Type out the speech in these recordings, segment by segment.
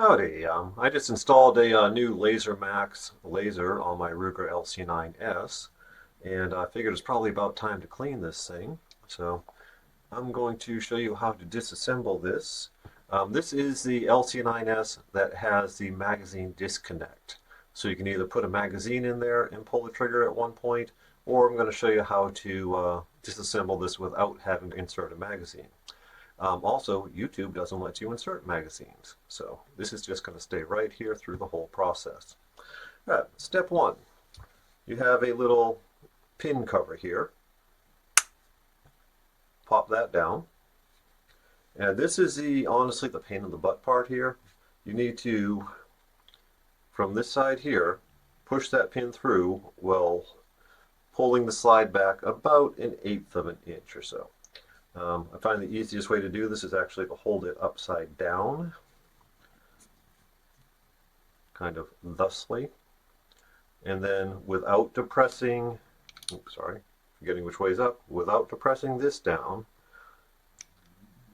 Howdy, I just installed a new Lasermax laser on my Ruger LC9s, and I figured it's probably about time to clean this thing. So I'm going to show you how to disassemble this. This is the LC9s that has the magazine disconnect. So you can either put a magazine in there and pull the trigger at one point, or I'm going to show you how to disassemble this without having to insert a magazine. Also, YouTube doesn't let you insert magazines, so this is just going to stay right here through the whole process. All right, step one, you have a little pin cover here. Pop that down. And this is honestly the pain in the butt part here. You need to, from this side here, push that pin through while pulling the slide back about 1/8 of an inch or so. I find the easiest way to do this is actually to hold it upside down, kind of thusly, and then without depressing, forgetting which way is up, without depressing this down,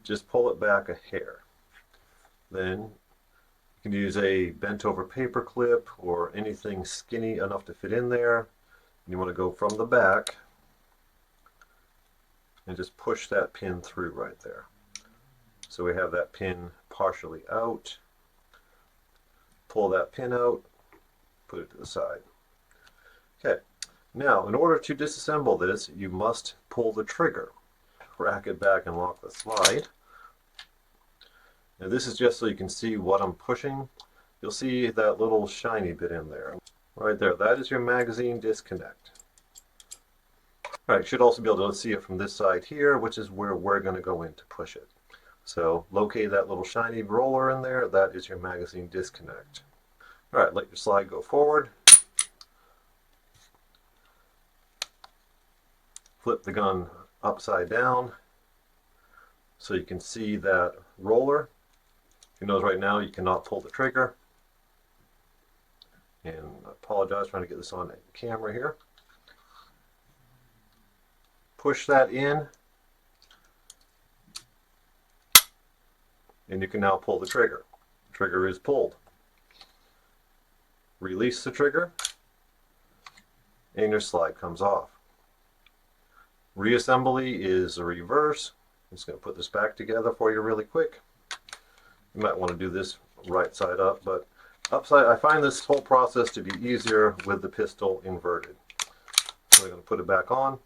just pull it back a hair. Then you can use a bent over paper clip or anything skinny enough to fit in there. You want to go from the back and just push that pin through right there. So we have that pin partially out. Pull that pin out, put it to the side. Okay, now in order to disassemble this, you must pull the trigger. Rack it back and lock the slide. Now this is just so you can see what I'm pushing. You'll see that little shiny bit in there. Right there, that is your magazine disconnect. All right, should also be able to see it from this side here, which is where we're going to go in to push it. So locate that little shiny roller in there. That is your magazine disconnect. All right, let your slide go forward. Flip the gun upside down so you can see that roller. You notice right now you cannot pull the trigger. And I apologize, trying to get this on camera here. Push that in, and you can now pull the trigger. The trigger is pulled. Release the trigger, and your slide comes off. Reassembly is the reverse. I'm just going to put this back together for you really quick. You might want to do this right side up, but upside, I find this whole process to be easier with the pistol inverted. So I'm going to put it back on.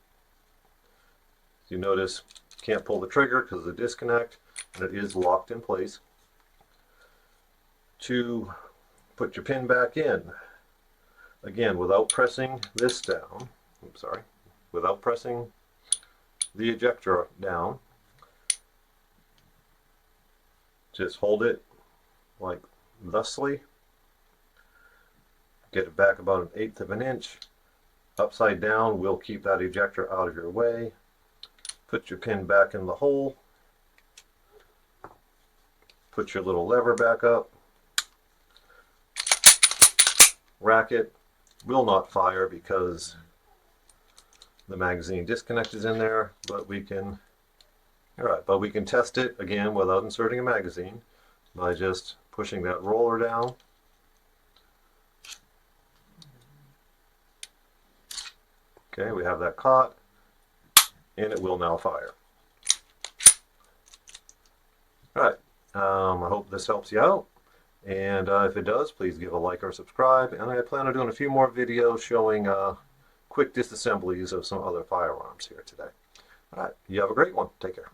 You notice you can't pull the trigger because of the disconnect, and it is locked in place. To put your pin back in, again, without pressing this down, without pressing the ejector down, just hold it like thusly, get it back about 1/8 of an inch. Upside down will keep that ejector out of your way. Put your pin back in the hole. Put your little lever back up. Rack it. Will not fire because the magazine disconnect is in there, but we can test it again without inserting a magazine by just pushing that roller down. Okay, we have that caught, and it will now fire. Alright, I hope this helps you out, and if it does, please give a like or subscribe, and I plan on doing a few more videos showing quick disassemblies of some other firearms here today. Alright, you have a great one. Take care.